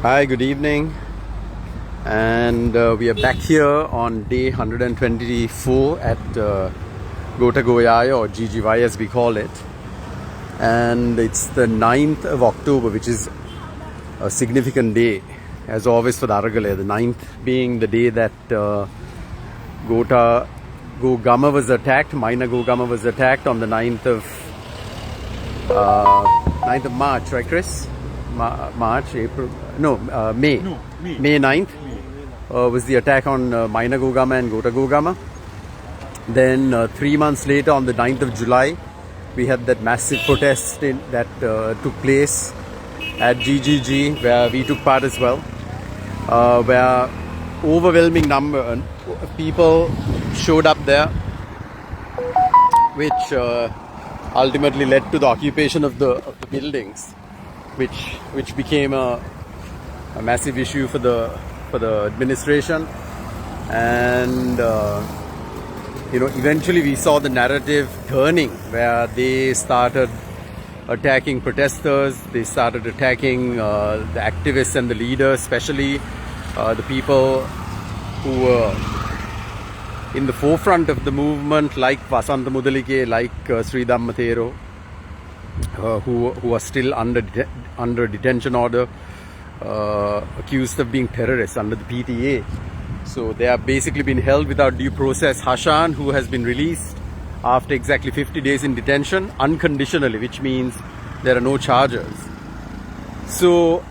Hi, good evening, and we are back here on day 124 at Gota Goyaya, or GGY as we call it, and it's the 9th of October, which is a significant day as always for the Argale, the 9th being the day that Gota Gogama was attacked, Maina Gogama was attacked on the 9th of March, right Chris? March, April, no, May. No, May. May 9th was the attack on Maina Gogama and Gota Gogama. Then 3 months later, on the 9th of July, we had that massive protest that took place at GGG, where we took part as well, where overwhelming number of people showed up there, which ultimately led to the occupation of the buildings, which became a massive issue for the administration. And eventually we saw the narrative turning, where they started attacking protesters, they started attacking the activists and the leaders, especially the people who were in the forefront of the movement, like Vasanta Mudalike, like Sri Dhammathero, who are still under detention order, accused of being terrorists under the PTA. So they have basically been held without due process. Hashan, who has been released after exactly 50 days in detention, unconditionally, which means there are no charges. So,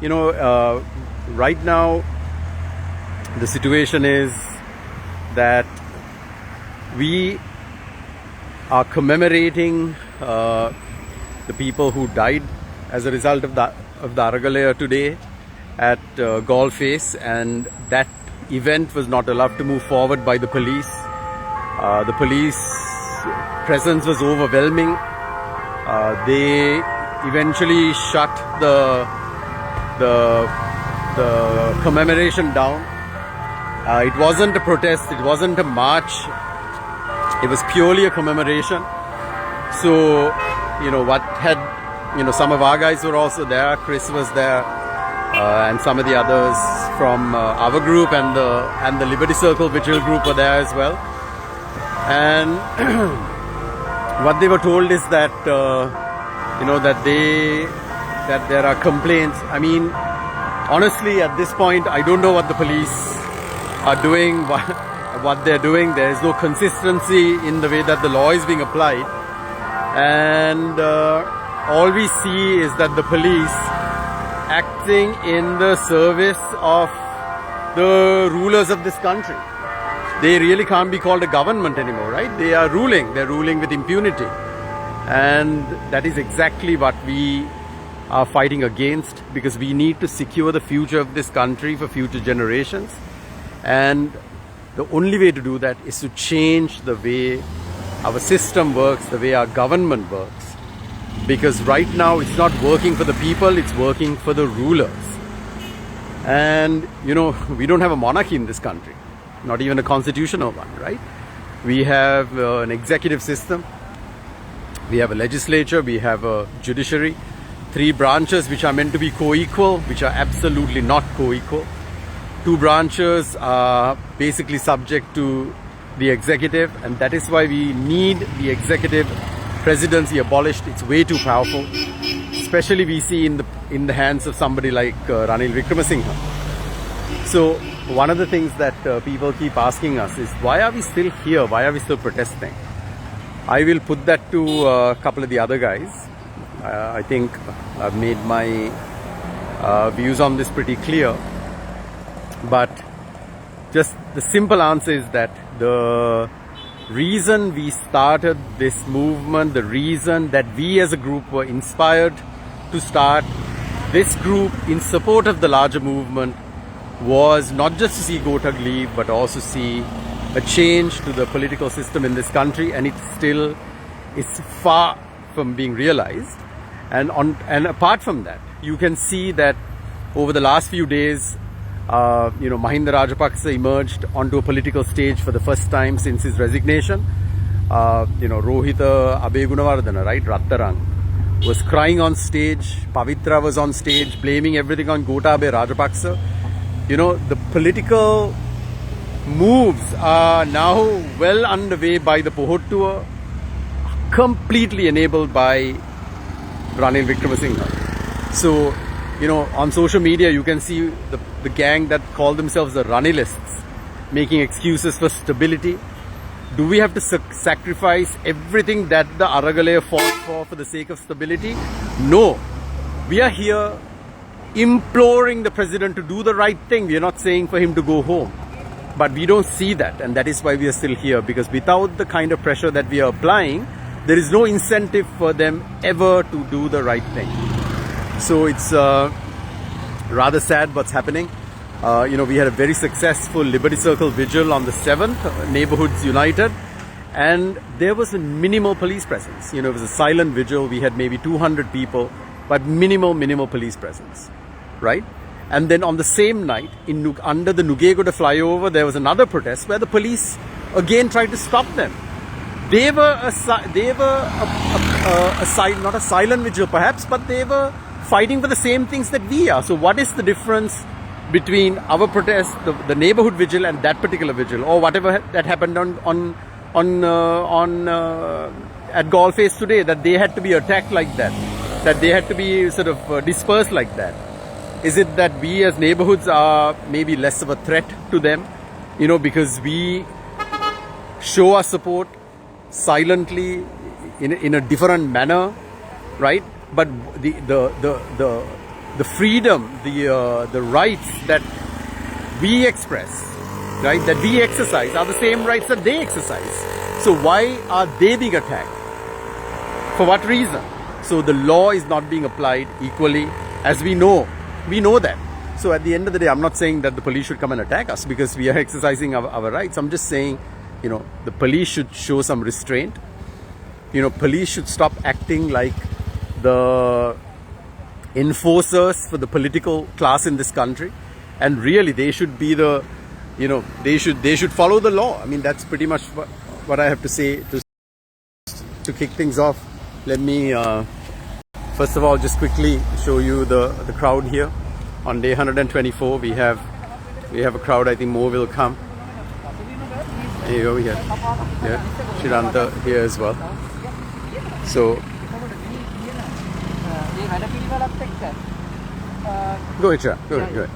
right now the situation is that we are commemorating the people who died as a result of the Argalaya today at Golface, and that event was not allowed to move forward by the police. The police presence was overwhelming. They eventually shut the commemoration down. It wasn't a protest, it wasn't a march, it was purely a commemoration. So, some of our guys were also there, Chris was there, and some of the others from our group and the Liberty Circle Vigil group were there as well. And what they were told is that, that there are complaints. I mean, honestly, at this point, I don't know what the police are doing, what they're doing. There is no consistency in the way that the law is being applied, and all we see is that the police acting in the service of the rulers of this country. They really can't be called a government anymore, right? They are ruling. They're ruling with impunity, and that is exactly what we are fighting against, because we need to secure the future of this country for future generations. And the only way to do that is to change the way our system works, the way our government works. Because right now it's not working for the people, it's working for the rulers. And, we don't have a monarchy in this country, not even a constitutional one, right? We have an executive system, we have a legislature, we have a judiciary, 3 branches which are meant to be co-equal, which are absolutely not co-equal. 2 branches are basically subject to the executive, and that is why we need the executive presidency abolished. It's way too powerful, especially we see in the hands of somebody like Ranil Wickremesinghe. So one of the things that people keep asking us is, why are we still here? Why are we still protesting? I will put that to a couple of the other guys. I think I've made my views on this pretty clear. But just the simple answer is that the reason we started this movement, the reason that we as a group were inspired to start this group in support of the larger movement, was not just to see Gota leave, but also see a change to the political system in this country. And it's far from being realized. And apart from that, you can see that over the last few days, Mahinda Rajapaksa emerged onto a political stage for the first time since his resignation. Rohita Abegunawardana, right, Rattarang, was crying on stage. Pavitra was on stage, blaming everything on Gotabaya Rajapaksa. You know, the political moves are now well underway by the Pohot tour, completely enabled by Ranil Wickremesinghe. So, you know, on social media, you can see the gang that call themselves the Ranilists making excuses for stability. Do we have to sacrifice everything that the Aragale fought for the sake of stability? No. We are here imploring the president to do the right thing. We are not saying for him to go home. But we don't see that, and that is why we are still here, because without the kind of pressure that we are applying, there is no incentive for them ever to do the right thing. So it's rather sad what's happening. You know, we had a very successful Liberty Circle vigil on the 7th, Neighborhoods United, and there was a minimal police presence. You know, it was a silent vigil. We had maybe 200 people, but minimal police presence, right? And then on the same night, under the Nugegoda flyover, there was another protest where the police again tried to stop them. They were not a silent vigil perhaps, but they were fighting for the same things that we are. So what is the difference between our protest, the neighborhood vigil, and that particular vigil, or whatever that happened at Golface today, that they had to be attacked like that they had to be sort of dispersed like that? Is it that we as neighborhoods are maybe less of a threat to them, you know, because we show our support silently in a different manner, right? But the freedom, the rights that we express, right, that we exercise, are the same rights that they exercise. So why are they being attacked? For what reason? So the law is not being applied equally, as we know. We know that. So at the end of the day, I'm not saying that the police should come and attack us because we are exercising our rights. I'm just saying, you know, the police should show some restraint. You know, police should stop acting like the enforcers for the political class in this country, and really they should be the, you know, they should follow the law. I mean, that's pretty much what I have to say to kick things off. Let me first of all just quickly show you the crowd here on day 124. We have a crowd. I think more will come. There you go. Yeah, Shiranta here as well. So go ahead, go ahead.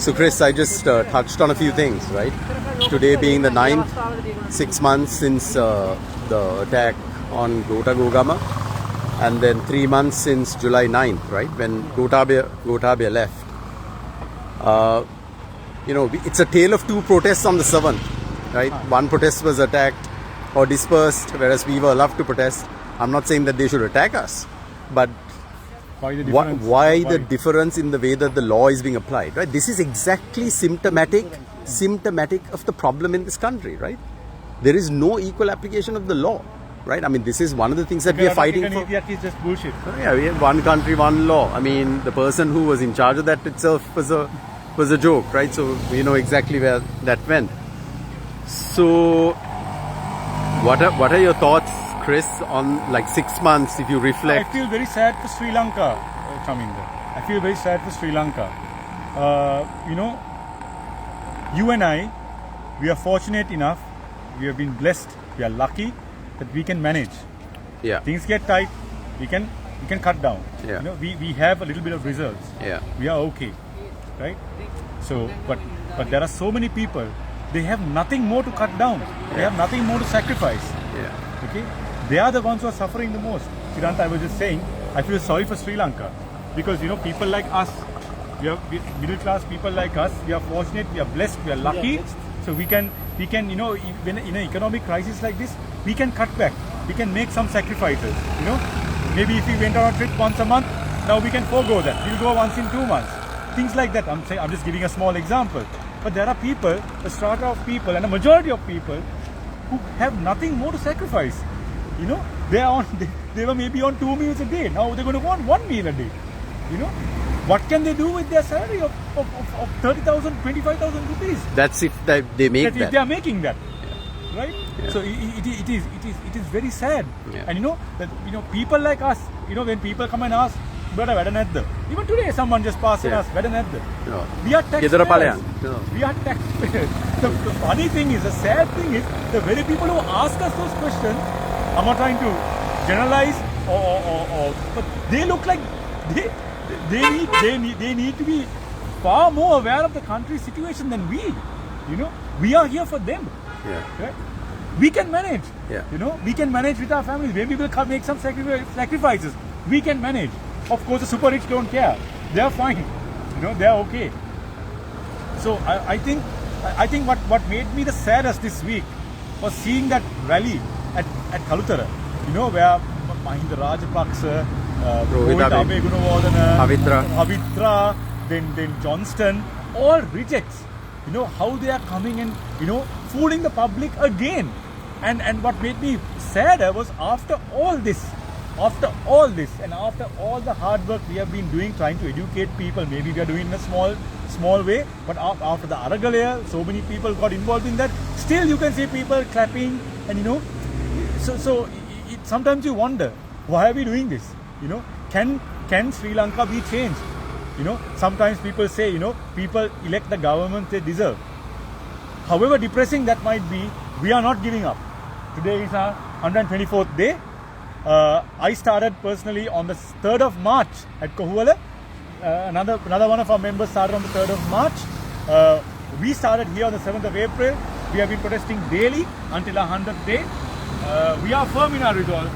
So Chris, I just touched on a few things, right? Today being the 9th, 6 months since the attack on Gota Gogama, and then 3 months since July 9th, right, when Gotabaya left. You know, it's a tale of two protests on the 7th, right? One protest was attacked or dispersed, whereas we were allowed to protest. I'm not saying that they should attack us, but why the difference in the way that the law is being applied, right? This is exactly symptomatic of the problem in this country, right? There is no equal application of the law, right? I mean, this is one of the things that we are fighting for. It's just bullshit. Yeah, we have one country, one law. I mean, the person who was in charge of that itself was a joke, right? So we know exactly where that went. So what are your thoughts, Chris, on like 6 months, if you reflect? I feel very sad for Sri Lanka, Chaminda. I feel very sad for Sri Lanka. You know, you and I, we are fortunate enough, we have been blessed, we are lucky that we can manage. Yeah. Things get tight, we can cut down. Yeah. You know, we have a little bit of reserves. Yeah. We are okay, right? So, but there are so many people, they have nothing more to cut down. They have nothing more to sacrifice. Yeah. Okay? They are the ones who are suffering the most. Siranta, I was just saying, I feel sorry for Sri Lanka. Because, you know, people like us, we are middle class people like us, we are fortunate, we are blessed, we are lucky. So we can, you know, when in an economic crisis like this, we can cut back. We can make some sacrifices, you know. Maybe if we went on a trip once a month, now we can forego that. We'll go once in 2 months. Things like that. I'm just giving a small example. But there are people, a strata of people and a majority of people who have nothing more to sacrifice. You know, they were maybe on 2 meals a day. Now they're going to want 1 meal a day. You know, what can they do with their salary of 30,000, 25,000 rupees? That's if they make that. If they are making that. right? Yeah. So it is very sad. Yeah. And that people like us, when people come and ask, even today someone just passed Yeah. us, Yeah. we are Gedara taxpayers. palayan. Yeah. We are taxpayers. The funny thing is, the sad thing is, the very people who ask us those questions, I'm not trying to generalize but they look like they need to be far more aware of the country's situation than we. We are here for them. Yeah. Right? We can manage. Yeah. We can manage with our families. Maybe we'll make some sacrifices. We can manage. Of course, the super rich don't care. They are fine. They are okay. So I think what made me the saddest this week was seeing that rally at Kalutara. Where Mahinda Rajapaksa, Rohit Abe Gunawardena, Pavitra, then Johnston, all rejects. How they are coming and fooling the public again. And what made me sadder was after all this and after all the hard work we have been doing trying to educate people, maybe we are doing in a small way, but after the Aragalaya, so many people got involved in that. Still you can see people clapping and so sometimes you wonder, why are we doing this? Can Sri Lanka be changed? Sometimes people say, people elect the government they deserve. However depressing that might be, we are not giving up. Today is our 124th day. I started personally on the 3rd of March at Kohuala. Another one of our members started on the 3rd of March. We started here on the 7th of April. We have been protesting daily until our 100th day. We are firm in our resolve.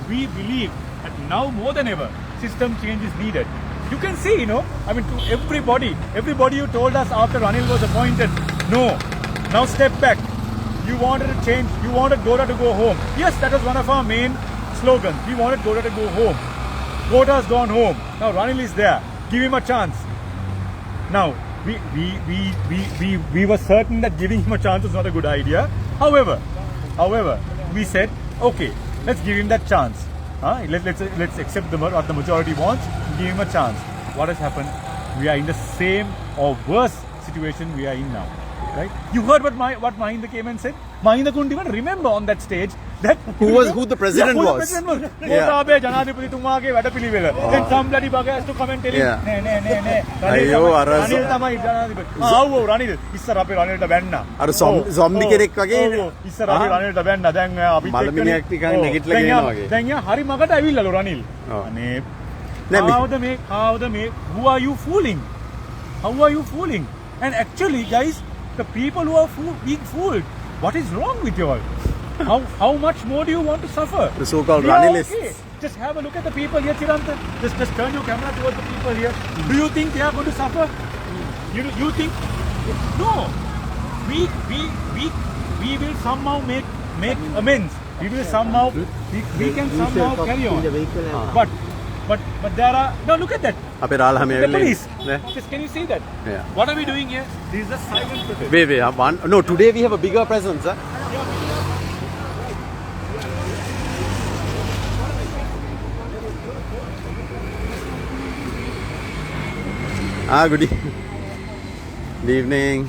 We believe that now more than ever, system change is needed. You can see, to everybody who told us after Ranil was appointed, no, now step back. You wanted to change, you wanted Gota to go home. Yes, that was one of our main slogans. We wanted Gota to go home. Gota's gone home. Now Ranil is there. Give him a chance. Now, we were certain that giving him a chance was not a good idea. However, we said, okay, let's give him that chance. Let's accept what the majority wants, give him a chance. What has happened? We are in the same or worse situation we are in now. Right? You heard what Mahinda came and said? Mahinda couldn't even remember on that stage that who the president was. Yeah. Then some bloody bugger has to come and tell him, Ranil ඉස්සර අපේ රනිල්ට බැන්නා. අර zombie කෙනෙක් වගේ ඉස්සර අපි රනිල්ට බැන්නා. දැන් අපිත් එක්ක මලමිනියක් නිකන් නැගිටලා ගේනවා වගේ. දැන් යා හරි මගට ඇවිල්ලාලු රනිල්. අනේ who are you fooling? How are you fooling? And actually guys, the people who are being fooled, what is wrong with you all? How much more do you want to suffer? The so-called Ranilists. Okay. Just have a look at the people here, Chiranta. Just turn your camera towards the people here. Do you think they are going to suffer? You think? No. We will somehow make amends. We will somehow we can somehow carry on. But there are look at that. The police. Just can you see that? Yeah. What are we doing here? This is a silent protest. Wait. No, today we have a bigger presence, huh? Good evening.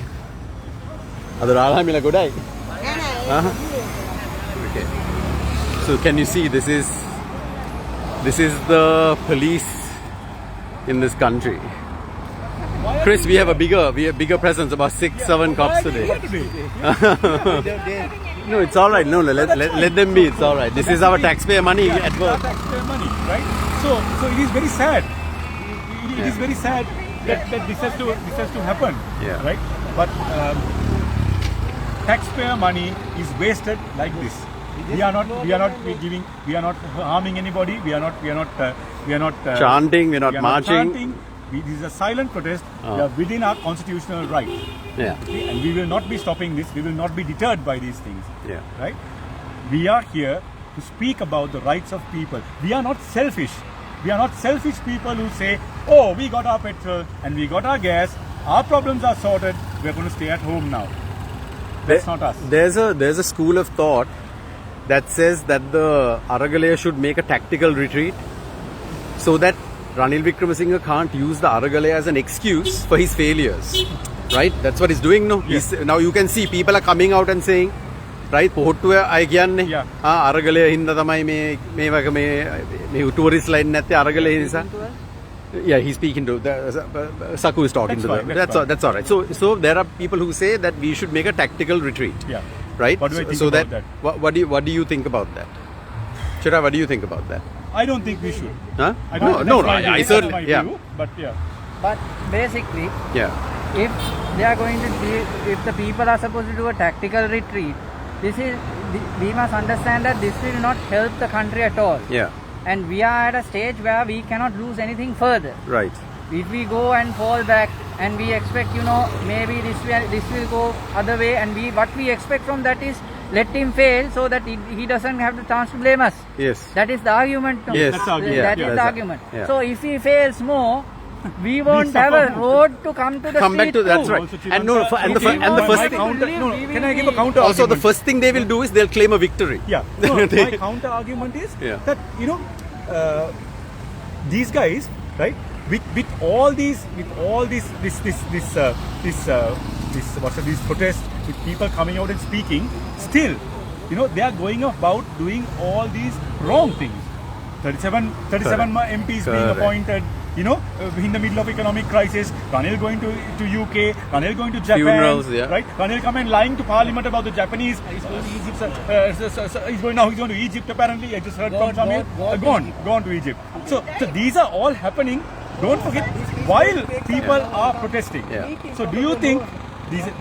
Okay. So can you see this is the police in this country. Chris, we have a bigger presence, about 6-7 cops today. No, it's all right. No, let them be. It's all right. This is our taxpayer money at work. Taxpayer money, right? So it is very sad. It is very sad that this has to happen. Yeah. Right? But taxpayer money is wasted like this. We are not harming anybody. We are not Chanting. We're not marching. Chanting. This is a silent protest. We are within our constitutional right. Yeah. Okay? And we will not be stopping this. We will not be deterred by these things. Yeah. Right? We are here to speak about the rights of people. We are not selfish. We are not selfish people who say, oh, we got our petrol and we got our gas. Our problems are sorted. We are going to stay at home now. That's not us. There's a school of thought that says that the Aragalaya should make a tactical retreat so that Ranil Wickremesinghe can't use the Aragalaya as an excuse for his failures. Right? That's what he's doing now. Yes. Now you can see people are coming out and saying right? පොහොට්ටුව අය කියන්නේ Yeah. අරගලය හින්දා තමයි මේ වගේ මේ tourist line නැත්තේ අරගලය නිසා. Yeah, he's speaking to Saku is talking That's to fine, them. that's That's all right. So there are people who say that we should make a tactical retreat. Yeah. Right. What do I think so about that? What do you think about that? Shira, what do you think about that? I don't think we should. Huh? I don't, No, that's my view, I that's certainly, my yeah. view, but yeah. But basically, Yeah. if they are going to if the people are supposed to do a tactical retreat, we must understand that this will not help the country at all. Yeah. And we are at a stage where we cannot lose anything further. Right. If we go and fall back and we expect, maybe this will go other way, and what we expect from that is let him fail so that he doesn't have the chance to blame us. Yes. That is the argument. No? Yes. That's the argument. That Yeah. is the argument. Yeah. So if he fails more, we won't have a road to come to the Come back street to that's too. right. Also, And no, Chiranta, and the if we and the want first my thing, counter- no, we can will I give a be- counter also the argument? first thing they will do is they'll claim a victory. Yeah. No, my counter argument is Yeah. that these guys, right? With all these protests, with people coming out and speaking, still, they are going about doing all these wrong things. 37 MPs being Correct. appointed. In the middle of economic crisis, Ranil going to UK, Ranil going to Japan, Funerals, yeah. right? Ranil come and lying to Parliament about the Japanese. He's going to Egypt. He's going to Egypt apparently. I just heard from Samir. Gone to Egypt. So these are all happening. Don't forget, while people are protesting. Yeah. So do you think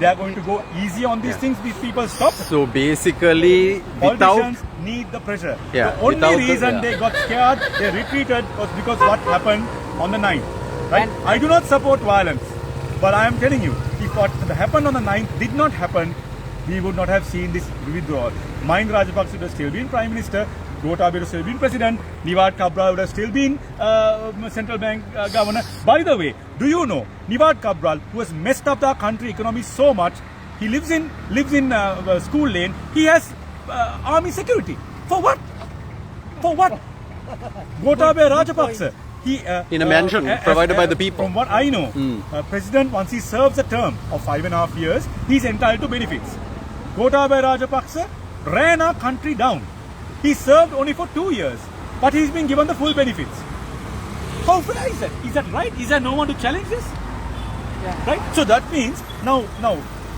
they are going to go easy on these things? These people stop. So basically, without Politicians need the pressure. Yeah, The only without reason they got scared, they retreated, was because what happened on the 9th. Right? I do not support violence, but I am telling you, if what happened on the 9th did not happen, we would not have seen this withdrawal. Mahinda Rajapaksa would have still been Prime Minister, Gotabaya would have still been President, Niwad Cabral would have still been Central Bank Governor. By the way, do you know, Niwad Cabral, who has messed up the country economy so much, he lives in School Lane, he has army security. For what? For what? Gotabaya Rajapaksa. in a mansion provided by the people. From what I know, President, once he serves a term of 5.5 years, he's entitled to benefits. Gotabaya Rajapaksa ran our country down. He served only for 2 years, but he's been given the full benefits. How fair is that? Is that right? Is there no one to challenge this? Yeah. Right? So that means now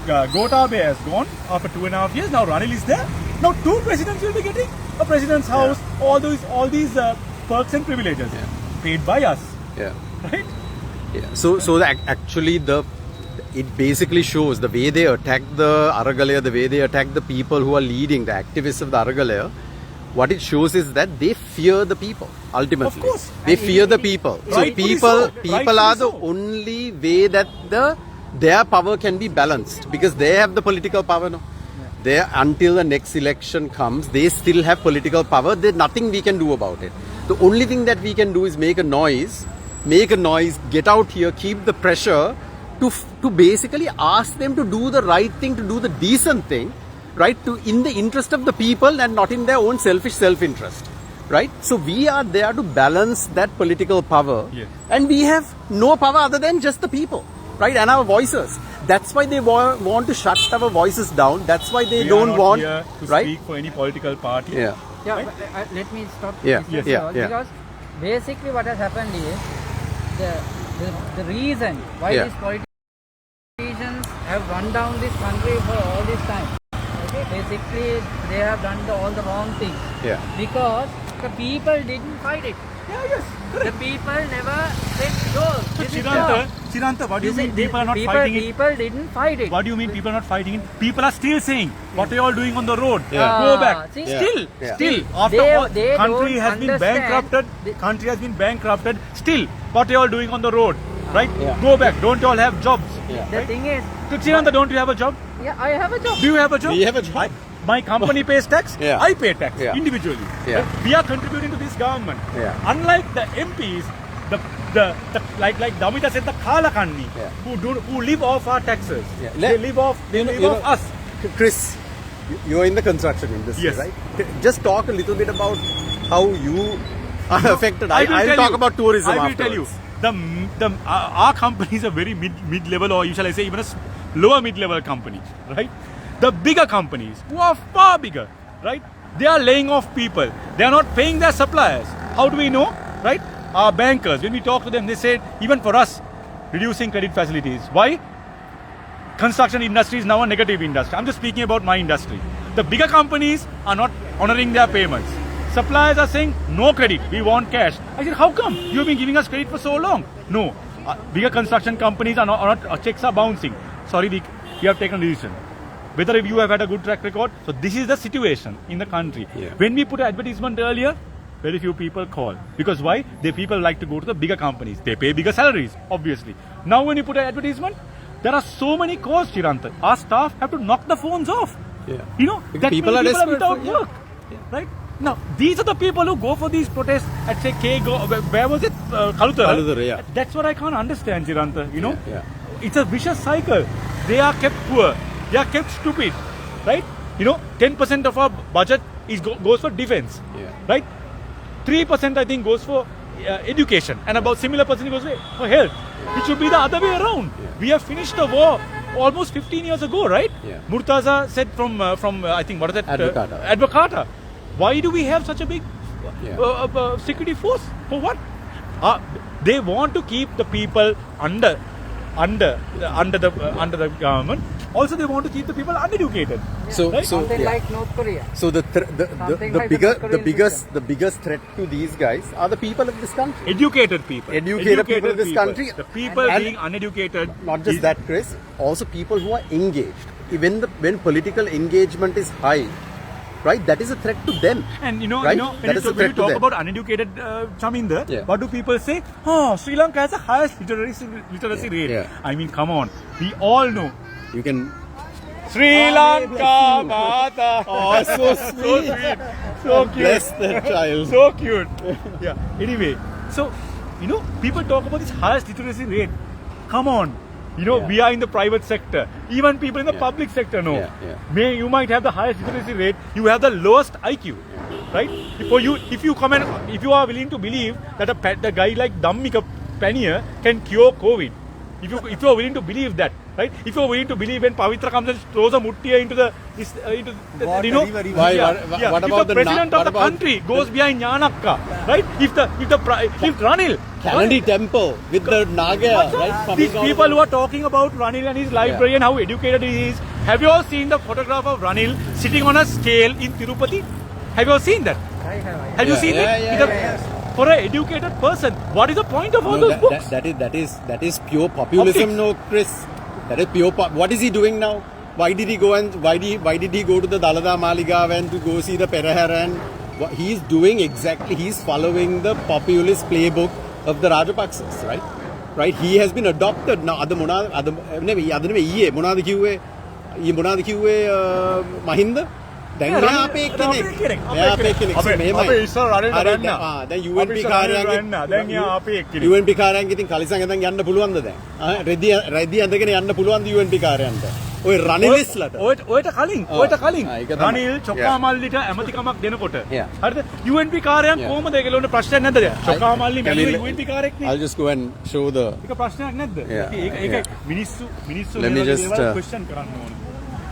Gotabaya has gone after 2.5 years. Now Ranil is there. Now 2 presidents will be getting a president's house, all these perks and privileges paid by us. Yeah. Right? Yeah. So actually it basically shows the way they attack the Aragalaya, the way they attack the people who are leading, the activists of the Aragalaya. What it shows is that they fear the people ultimately. Of course. They fear the people. So Rightfully people so. are the Rightfully so. only way that their power can be balanced, because they have the political power now. Until the next election comes, they still have political power. There's nothing we can do about it. The only thing that we can do is make a noise, get out here, keep the pressure to basically ask them to do the right thing, to do the decent thing, right? In the interest of the people and not in their own selfish self-interest, right? So we are there to balance that political power, and we have no power other than just the people, right? And our voices. That's why they want to shut our voices down. That's why they don't want, here to right? speak for any political party. Yeah. Yeah, Right? but, let me stop Yeah, this yeah, all, yeah. because basically what has happened is the reason why Yeah. these politicians have run down this country for all this time. Okay, basically they have done all the wrong things. Yeah. Because the people didn't fight it. Yeah, yes. The people never said, "No, So this is wrong." Chiranta, what do you This mean is- people are not people, fighting it? People didn't fight it. What do you mean people are not fighting it? People are still saying, what are you all doing on the road? Yeah. Go back. See? Still, Yeah. still, Yeah. after They- all, they country don't has been understand. bankrupted. Country has been bankrupted. Still, what are you all doing on the road? Right? Yeah. Go back. Don't you all have jobs? The thing is, So Chiranta, don't you have a job? yeah, I have a job. Do you have a job? We have a job. My company pays tax. Yeah. I pay tax Yeah. individually. Yeah. Right? We are contributing to this government. Yeah. Unlike the MPs, like Damita said, the Kalakanni, who live off our taxes. Yeah. They live off us. Chris, you're in the construction industry, Yes. right? Just talk a little bit about how you are affected. I'll tell talk you. about tourism I will afterwards. tell you. Our company is a very mid-level, or shall I say even a lower mid-level company, right? The bigger companies who are far bigger, right? They are laying off people. They are not paying their suppliers. How do we know, right? Our bankers, when we talk to them, they say, even for us, reducing credit facilities. Why? Construction industry is now a negative industry. I'm just speaking about my industry. The bigger companies are not honoring their payments. Suppliers are saying, no credit, we want cash. I said, how come? You've been giving us credit for so long. No, bigger construction companies are not checks are bouncing. Sorry, we have taken a decision. Whether you have had a good track record. So this is the situation in the country. Yeah. When we put an advertisement earlier, very few people call. Because why? The people like to go to the bigger companies. They pay bigger salaries, obviously. Now when you put an advertisement, there are so many calls, Chiranta. Our staff have to knock the phones off. Yeah. You know, Because that people many are people desperate without for- work. Right? Now, these are the people who go for these protests at say where was it? Kalutara. Kalutara, yeah. That's what I can't understand, Chiranta. You know? Yeah. It's a vicious cycle. They are kept poor. They are kept stupid. Right? You know, 10% of our budget goes for defense. Yeah. Right? 3% I think goes for education. And about similar percentage goes for health. It should be the other way around. Yeah. We have finished the war almost 15 years ago, right? Yeah. Murtaza said from I think, what is that? Advocata. Advocata. Why do we have such a big Yeah. security force? For what? They want to keep the people under the government. Also, they want to keep the people uneducated. So, Right? so Something yeah. like North Korea. So the Something like the biggest threat to these guys are the people of this country. Educated people. Educated people of this country. The people And being uneducated. Not just that, Chris. Also people who are engaged. When political engagement is high, right? That is a threat to them. And you know, Right? when That you is a when threat you to talk them. about uneducated Chaminda, Yeah. what do people say? Oh, Sri Lanka has the highest literacy Yeah, rate. yeah. I mean, come on. We all know. You can. Sri Lanka Mata. Oh, so So sweet. sweet. So cute. Bless that child. So cute. Yeah. Anyway, so, you know, people talk about this highest literacy rate. Come on. You know, Yeah. we are in the private sector. Even people in the Yeah. public sector know. Yeah. You might have the highest literacy rate. You have the lowest IQ. Right? If you are willing to believe that a guy like Dhammika Panier can cure COVID. If you are willing to believe that, right? If you are willing to believe when Pavitra comes and throws a muttiya into the you know, Why? yeah. What If about the the president what of the about country goes behind Nyanakka, right? If Ranil, Kennedy Temple with the Naga, right? coming these out of people the- who are talking about Ranil and his library and how educated he is, have you all seen the photograph of Ranil sitting on a scale in Tirupati? Have you all seen that? Have you Yeah, seen yeah, it? yeah, With a- yeah. For an educated person, what is the point of all No, those books? that is pure populism, Optics. no, Chris. That is pure. What is he doing now? Why did he go and why did he go to the Dalada Maligav and to go see the Perahara? And what he is doing exactly, he's following the populist playbook of the Rajapaksas, right? Right. He has been adopted now. Mahinda. දැන් මෙයා අපේ කෙනෙක්. මෙයා අපේ කෙනෙක්. මෙහෙමයි. අපේ ඉස්සර රනිල්ට හරි, වැන්නා. දැන් UNP කාර්යාංගයේ දැන් එයා අපේ එක්කෙනෙක්. UNP කාර්යාංගයේ ඉතින් කලිසම් ඇඳන් යන්න පුළුවන්ද දැන්? රෙදි ඇඳගෙන යන්න පුළුවන්ද UNP කාර්යාංගයට? ඔය රනිලිස්ලට. ඔයට කලින් ඒක තමයි. රනිල් චොක්කාමල්ලිට ඇමතිකමක් දෙනකොට Yeah. හරිද UNP කාර්යයන් Yeah. කොහොමද ඒගොල්ලන්ට ප්‍රශ්නයක් නැද්ද දැන් චොක්කාමල්ලි Can මැල්ලුවේ we- UNP කාර්යයක් නේ I'll just go and show the ඒක ප්‍රශ්නයක් නැද්ද Yeah. ඒක Yeah. මිනිස්සු Let me just, ක්වෙස්චන් කරන්න ඕන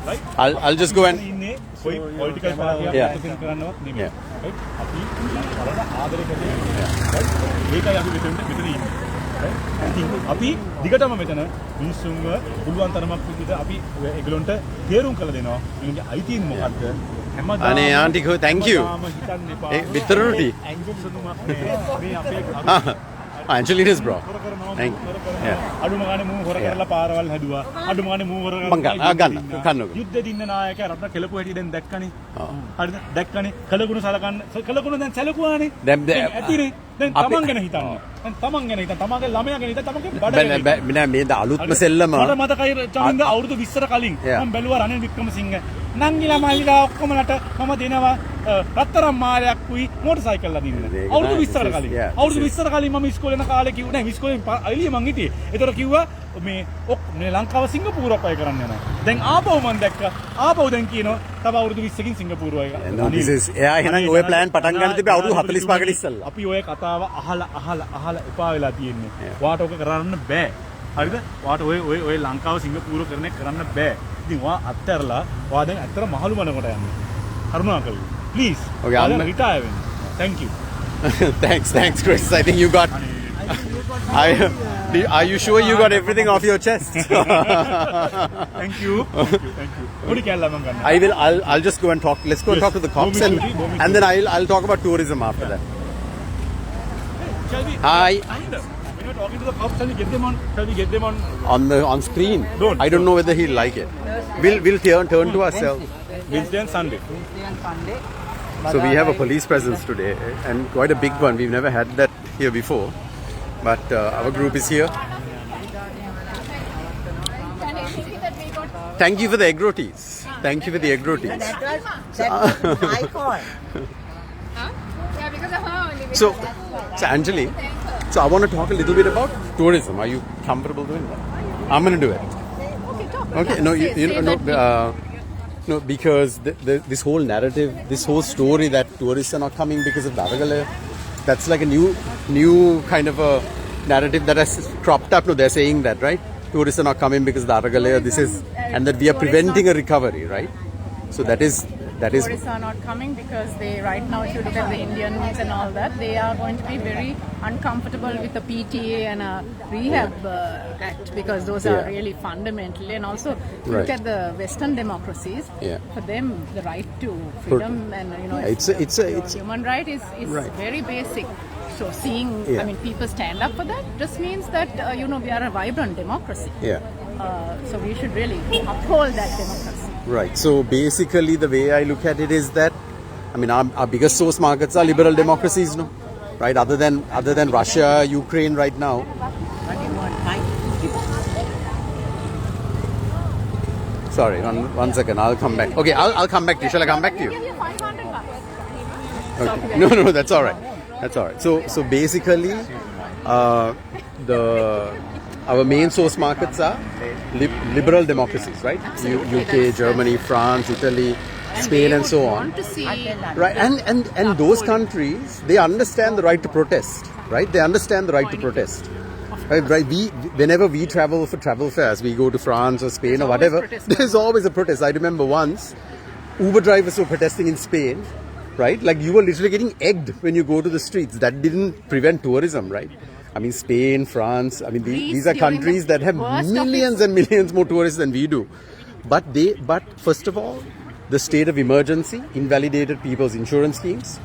right I'll just go and ඉන්නේ කොයි පොලිටිකල් පාර්ටියක් Yeah. ප්‍රතිපදින කරන්නවත් නෙමෙයි Yeah. right අපි බලන්න ආදරය කරන්නේ right ඒකයි අපි මෙතන ඉන්නේ right ඉතින් අපි දිගටම මෙතන මිනිස්සුන්ව පුළුවන් තරමක් විදිහට අපි ඒගොල්ලන්ට තේරුම් කරලා දෙනවා ඒගොල්ලන්ගේ අයිතීන් මොකක්ද හැමදාම අනේ ආන්ටි කෝ thank you. හිතන්න එපා ඒ විතරනටි. ඇන්ජල්සුමක් මේ අපේ Angelina's bro. Thank you. Yeah. අඩුම ගානේ මූ හොර කරලා පාරවල් හැදුවා අඩුම ගානේ මූ හොර මං ගන්න කන්නකෝ. යුද්ධ දින්න නායකයා රත්න කෙලපු හැටි දැන් දැක්කනේ ආ. හරිද දැක්කනේ කලගුණ කලගුණ දැන් සැලකුවානේ දැන් ඇතිනේ දැන් අපි- තමන් ගැන හිතන්න දැන් තමන් ගැන හිතන්න තමන්ගේ ළමයා ගැන හිතන්න තමන්ගේ බඩ ගැන හිතන්න. නෑ මේ අලුත්ම සෙල්ලම මට මතකයි චමින්ද අවුරුදු 20ට කලින් Yeah. මම බැලුවා රනිල් වික්‍රමසිංහ නංගිලා මල්ලිලා ඔක්කොමලට මම දෙනවා රත්තරන් මාලයක් උයි මෝටර් සයිකල් ලා දින්න ඒක අවුරුදු තමයි. 20ට කලින් Yeah, අවුරුදු this is- 20ට කලින් මම ඉස්කෝලේ යන කාලේ කිව්වා නෑ ඉස්කෝලෙන් එළිය මං හිටියේ ඒතර කිව්වා මේ ලංකාව සිංගප්පූරුවක් අය කරන්න යනවා දැන් ආපහු මං දැක්කා ආපහු දැන් කියනවා තව අවුරුදු 20කින් සිංගප්පූරුව අය No, this is- එයා එහෙනම් ඔය plan පටන් ගන්න තිබ්බේ අවුරුදු 45කට ඉස්සෙල්ලා. අපි ඔය කතාව අහලා එපා වෙලා තියෙන්නේ වාට ඔක කරන්න බෑ හරිද වාට ඔය ලංකාව සිංගප්පූරුව කරන එක කරන්න බෑ ඉතින් ඔයා අත්හැරලා ඔයා දැන් ඇත්තට මහලු මනකට යන්න. කරුණාකරලා. Please. Okay, ඔයා I'm- දැන් retire වෙන්න. Thank you. Thanks, Chris. I think you got. Are you sure you got everything off your chest? Thank you. Thank you. පොඩි කැල්ලක් මම ගන්නවා. I'll just go and talk. Let's go and Yes. talk to the cops, Go me and then I'll talk about tourism after that. Shall we? Hi. When you're talking to the cops, shall we get them on? On screen. Don't. I don't know whether he'll like it. We'll turn to ourselves. Wednesday and Sunday. Wednesday and Sunday. So we have a police presence today, and quite a big one. We've never had that here before, but our group is here. Thank you for the egg rotis. Thank you for the egg rotis. That was my call. Yeah, because of her only. So Anjali, so I want to talk a little bit about tourism. Are you comfortable doing that? I'm going to do it. Okay, talk. Okay, no, no, because this whole narrative, this whole story that tourists are not coming because of Argala, that's like a new kind of a narrative that has cropped up. No, they're saying that, right? Tourists are not coming because of Argala. This is, and that we are preventing a recovery, right? So that is. Tourists are not coming because they right now, if you look at the Indians and all that, they are going to be very uncomfortable with the PTA and a rehab act because those are Yeah. really fundamental. And also, if you Right. look at the Western democracies. Yeah. For them, the right to freedom and Yeah, it's a human right is Right. very basic. So seeing, Yeah. I mean, people stand up for that just means that we are a vibrant democracy. yeah. So we should really uphold that democracy. Right. So basically, the way I look at it is that, I mean, our biggest source markets are liberal democracies, no? Right. Other than Russia, Ukraine, right now. Sorry, one second. I'll come back. Okay, I'll come back to you. Shall I come back to you? Yeah, $500. Okay. No, that's all right. That's all right. So basically, our main source markets are liberal democracies, right? UK, Germany, France, Italy, Spain, and so on. Want to see Right, and those countries, they understand the right to protest, right? They understand the right to protest. Right, whenever we travel for travel fairs, we go to France or Spain or whatever, there's always a protest. I remember once, Uber drivers were protesting in Spain, right? Like you were literally getting egged when you go to the streets. That didn't prevent tourism, right? I mean, Spain, France, I mean, these are countries that have millions and millions more tourists than we do. But first of all, the state of emergency invalidated people's insurance schemes.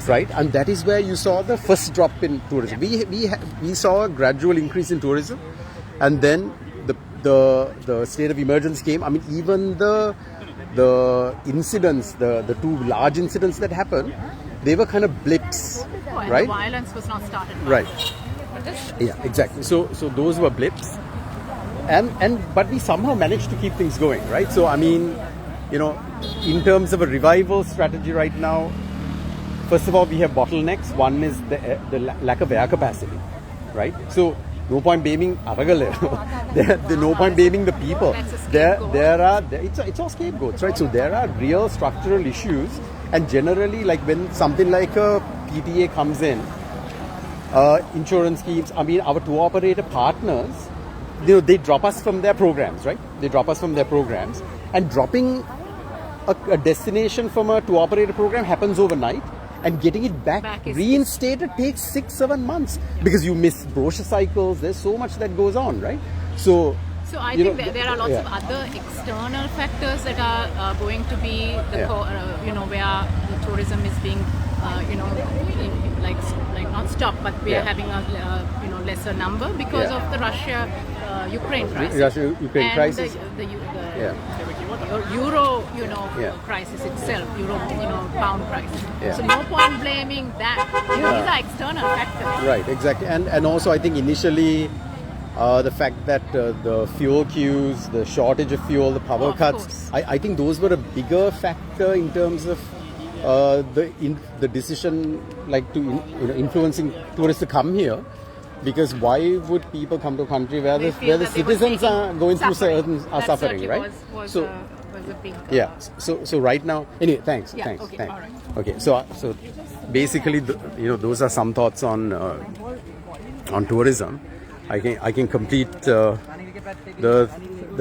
Right, and that is where you saw the first drop in tourism. We saw a gradual increase in tourism, and then the state of emergency came. I mean, even the incidents, the two large incidents that happened, they were kind of blips, and right? the violence was not started. Right. Yeah, exactly. So those were blips, but we somehow managed to keep things going, right? So I mean, in terms of a revival strategy right now. First of all, we have bottlenecks. One is the lack of air capacity, right? So no point blaming Aragale. There's no point blaming the people. It's all scapegoats, right? So there are real structural issues, and generally, like when something like a PTA comes in, insurance schemes. I mean, our tour operator partners, they drop us from their programs, right? They drop us from their programs, and dropping a destination from a tour operator program happens overnight. And getting it back reinstated takes 6-7 months because you miss brochure cycles. There's so much that goes on, right? So I think there are lots of other external factors that are going to be where the tourism is being like not stopped, but we are having a lesser number because of the Russia-Ukraine crisis. Russia-Ukraine crisis. The euro, crisis itself, pound crisis. Yeah. So no point blaming that. These are external factors. Right, exactly. And also I think initially the fact that the fuel queues, the shortage of fuel, the power cuts, I think those were a bigger factor in terms of the decision, like to influencing tourists to come here. Because why would people come to a country where the citizens are going through suffering, right? Was a big, So right now, anyway, thanks. Okay, all right. Okay, so basically, those are some thoughts on tourism. I can complete the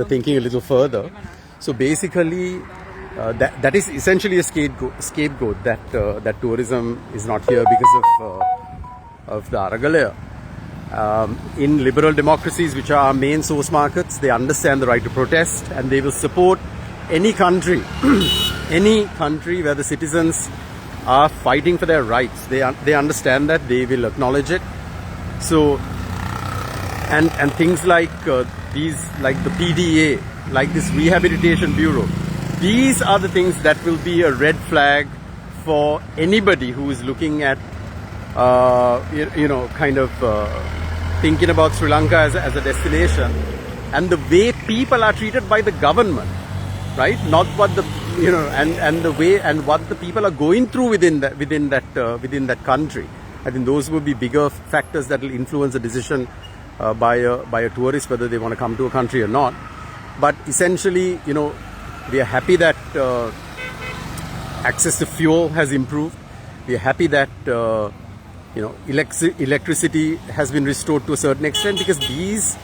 thinking a little further. So basically, that is essentially a scapegoat that tourism is not here because of the Aragalaya. In liberal democracies, which are our main source markets, they understand the right to protest, and they will support any country, any country where the citizens are fighting for their rights. They understand that, they will acknowledge it. So, and things like these, like the PDA, like this Rehabilitation Bureau, these are the things that will be a red flag for anybody who is looking at, kind of thinking about Sri Lanka as a destination, and the way people are treated by the government, right? Not what the, and the way and what the people are going through within that country. I think those will be bigger factors that will influence the decision by a tourist whether they want to come to a country or not. But essentially, we are happy that access to fuel has improved. We are happy that electricity has been restored to a certain extent, because these,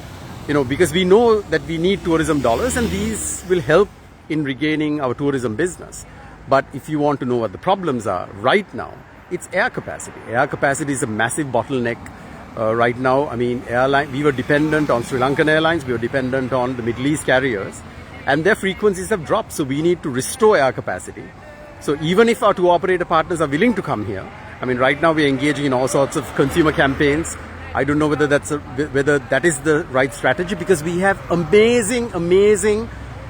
because we know that we need tourism dollars, and these will help in regaining our tourism business. But if you want to know what the problems are right now, it's air capacity. Air capacity is a massive bottleneck right now. I mean, we were dependent on Sri Lankan Airlines, we were dependent on the Middle East carriers, and their frequencies have dropped. So we need to restore air capacity. So even if our tour operator partners are willing to come here, I mean, right now we're engaging in all sorts of consumer campaigns. I don't know whether that is the right strategy, because we have amazing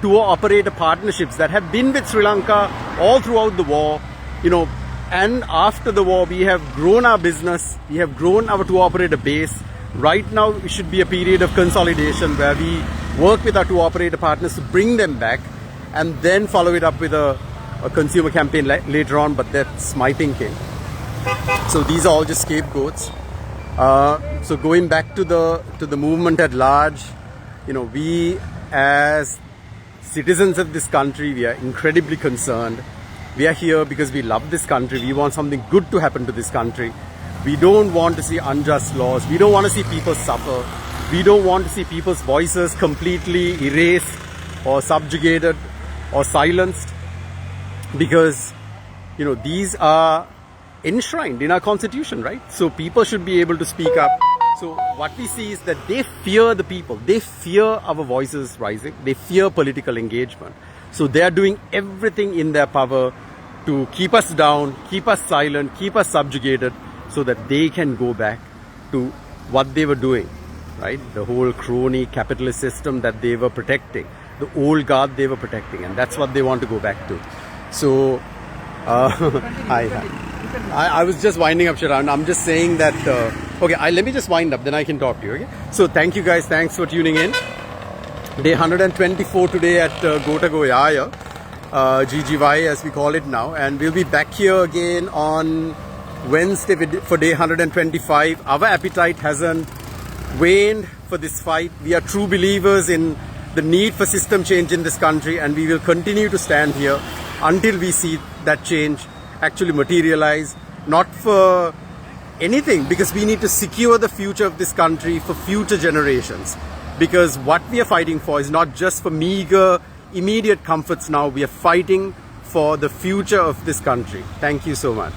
tour operator partnerships that have been with Sri Lanka all throughout the war, and after the war we have grown our business, we have grown our tour operator base. Right now it should be a period of consolidation where we work with our tour operator partners to bring them back, and then follow it up with a consumer campaign later on, but that's my thinking. So these are all just scapegoats. So going back to the movement at large, we as citizens of this country, we are incredibly concerned. We are here because we love this country. We want something good to happen to this country. We don't want to see unjust laws. We don't want to see people suffer. We don't want to see people's voices completely erased or subjugated or silenced, because these are enshrined in our constitution, right? So people should be able to speak up. So what we see is that they fear the people. They fear our voices rising. They fear political engagement. So they are doing everything in their power to keep us down, keep us silent, keep us subjugated, so that they can go back to what they were doing, right? The whole crony capitalist system that they were protecting, the old guard they were protecting, and that's what they want to go back to. So, I was just winding up, Sharan. I'm just saying that, okay, let me just wind up, then I can talk to you, okay? So thank you guys, thanks for tuning in. Day 124 today at Gotagoyaya, GGY as we call it now, and we'll be back here again on Wednesday for day 125. Our appetite hasn't waned for this fight. We are true believers in the need for system change in this country, and we will continue to stand here until we see that change actually materialize, not for anything, because we need to secure the future of this country for future generations. Because what we are fighting for is not just for meager, immediate comforts now. We are fighting for the future of this country. Thank you so much.